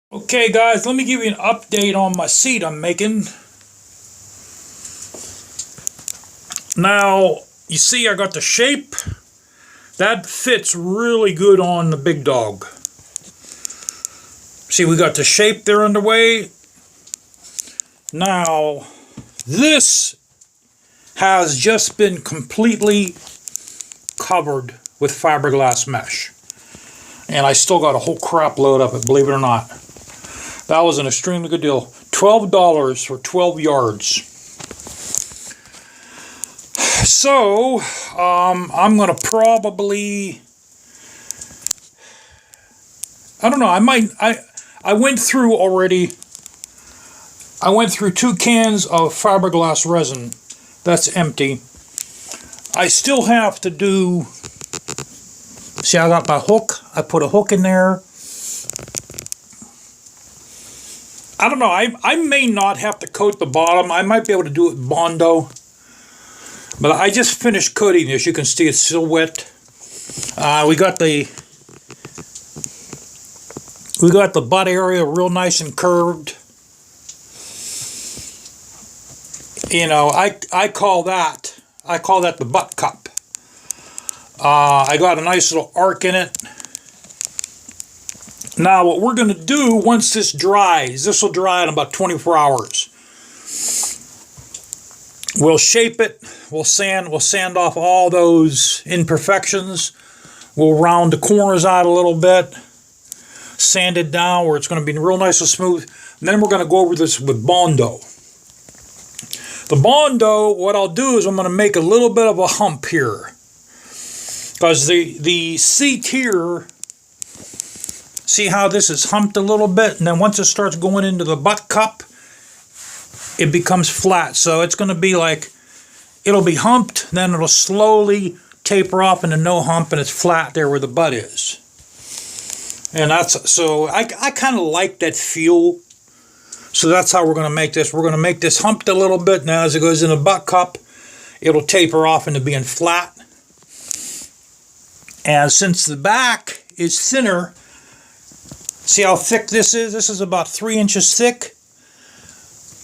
Okay guys, let me give you an update on my seat I'm making. Now, you see I got the shape. That fits really good on the big dog. See, we got the shape there underway. Now, this has just been completely covered with fiberglass mesh. And I still got a whole crap load of it, believe it or not. That was an extremely good deal. $12 for 12 yards. So, I'm going to probably... I don't know, I went through already... I went through 2 cans of fiberglass resin. That's empty. I still have to do... See, I got my hook. I put a hook in there. I don't know, I may not have to coat the bottom. I might be able to do it with Bondo. But I just finished coating this. You can see it's still wet. We got the butt area real nice and curved. You know, I call that the butt cup. I got a nice little arc in it. Now what we're going to do once this dries, this will dry in about 24 hours. We'll shape it, we'll sand off all those imperfections. We'll round the corners out a little bit, sand it down where it's going to be real nice and smooth. And then we're going to go over this with Bondo. The Bondo, what I'll do is I'm going to make a little bit of a hump here. Because the seat here, see how this is humped a little bit, and then once it starts going into the butt cup, it becomes flat. So it's going to be like, it'll be humped, then it'll slowly taper off into no hump, and it's flat there where the butt is. And that's, so I kind of like that feel. So that's how we're going to make this. We're going to make this humped a little bit. Now as it goes in the butt cup, it'll taper off into being flat. And since the back is thinner, see how thick this is? This is about 3 inches thick.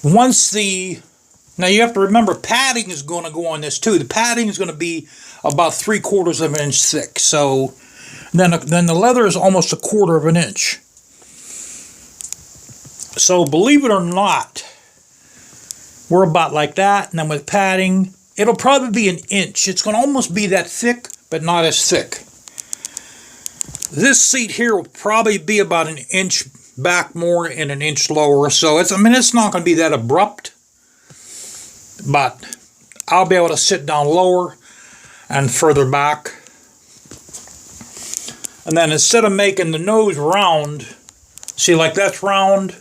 Now you have to remember padding is going to go on this too. The padding is going to be about 3/4 of an inch thick. So then the leather is almost 1/4 of an inch. So believe it or not, we're about like that. And then with padding, it'll probably be an inch. It's going to almost be that thick, but not as thick. This seat here will probably be about an inch back more and an inch lower. So it's not going to be that abrupt. But I'll be able to sit down lower and further back. And then instead of making the nose round, see like that's round,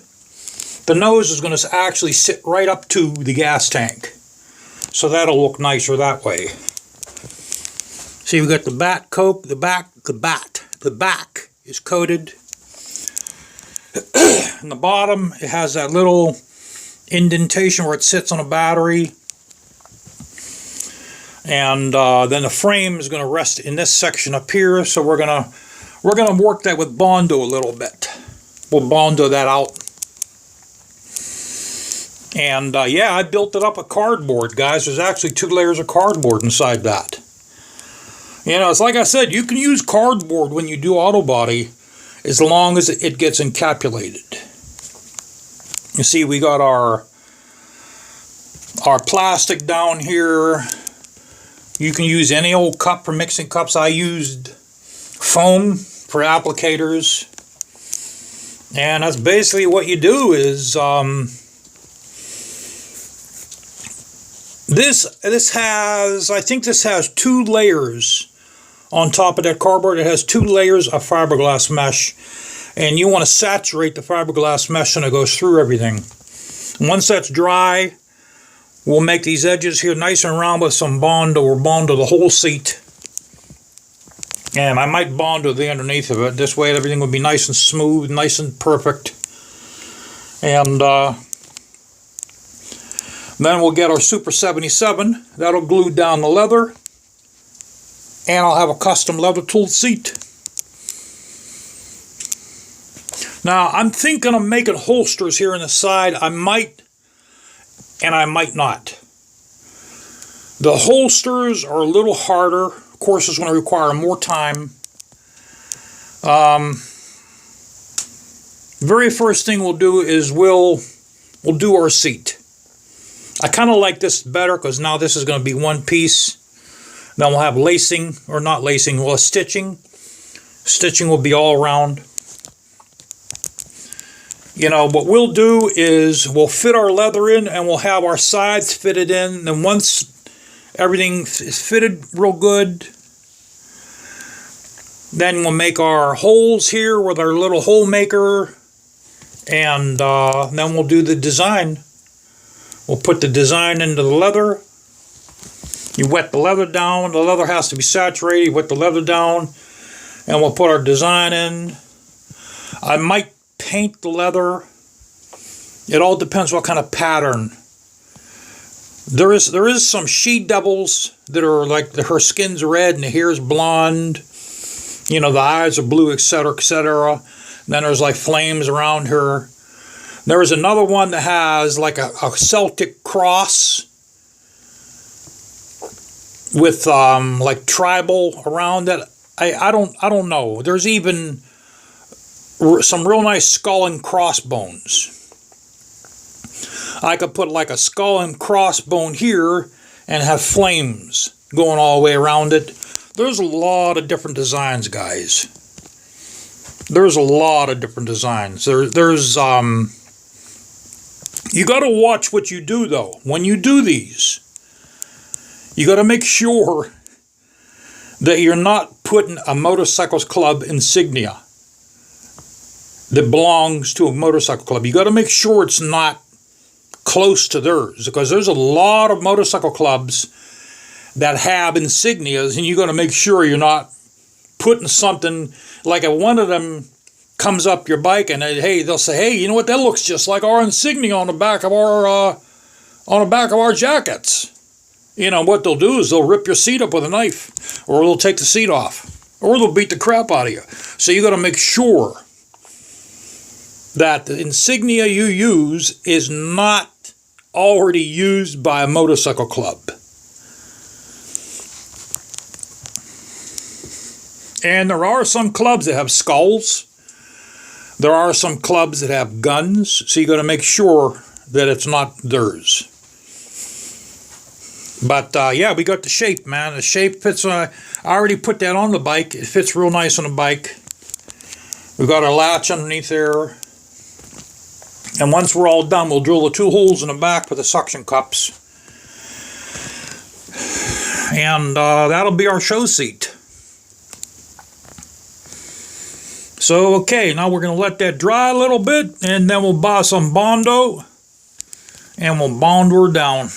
the nose is going to actually sit right up to the gas tank. So that'll look nicer that way. See, we got the back coat, the back is coated. And the bottom, it has that little indentation where it sits on a battery. And then the frame is going to rest in this section up here. So we're gonna work that with Bondo a little bit. We'll Bondo that out. And yeah, I built it up with cardboard, guys. There's actually 2 layers of cardboard inside that. You know, it's like I said, you can use cardboard when you do auto body as long as it gets encapsulated. You see, we got our plastic down here. You can use any old cup for mixing cups. I used foam for applicators. And that's basically what you do is... I think this has 2 layers on top of that cardboard. It has 2 layers of fiberglass mesh, and you want to saturate the fiberglass mesh and it goes through everything. Once that's dry, we'll make these edges here nice and round with some Bondo or Bondo the whole seat. And I might Bondo the underneath of it. This way everything will be nice and smooth, nice and perfect. And then we'll get our Super 77. That'll glue down the leather. And I'll have a custom leather tooled seat. Now, I'm thinking of making holsters here on the side. I might, and I might not. The holsters are a little harder. Of course, it's going to require more time. Very first thing we'll do is we'll do our seat. I kind of like this better because now this is going to be one piece. Then we'll have lacing, or not lacing, well, stitching. Stitching will be all around. You know, what we'll do is we'll fit our leather in and we'll have our sides fitted in. And once everything is fitted real good, then we'll make our holes here with our little hole maker. And then we'll do the design. We'll put the design into the leather. You wet the leather down. The leather has to be saturated. You wet the leather down. And we'll put our design in. I might paint the leather. It all depends what kind of pattern. There is some she-devils that are like her skin's red and the hair's blonde. You know, the eyes are blue, etc., etc. Then there's like flames around her. There is another one that has like a Celtic cross with like tribal around it. I don't know. There's even some real nice skull and crossbones. I could put like a skull and crossbone here and have flames going all the way around it. There's a lot of different designs, guys. There's a lot of different designs. There's you got to watch what you do, though. When you do these, you got to make sure that you're not putting a motorcycles club insignia that belongs to a motorcycle club. You got to make sure it's not close to theirs, because there's a lot of motorcycle clubs that have insignias, and you got to make sure you're not putting something like if one of them comes up your bike and hey, they'll say, hey, you know what, that looks just like our insignia on the back of our jackets. You know what they'll do is they'll rip your seat up with a knife, or they'll take the seat off, or they'll beat the crap out of you. So you got to make sure that the insignia you use is not already used by a motorcycle club. And there are some clubs that have skulls. There are some clubs that have guns, so you got to make sure that it's not theirs. But yeah, we got the shape, man. The shape fits. I already put that on the bike. It fits real nice on the bike. We've got our latch underneath there. And once we're all done, we'll drill the 2 holes in the back with the suction cups. And that'll be our show seat. So, okay, now we're going to let that dry a little bit, and then we'll buy some Bondo, and we'll bond her down.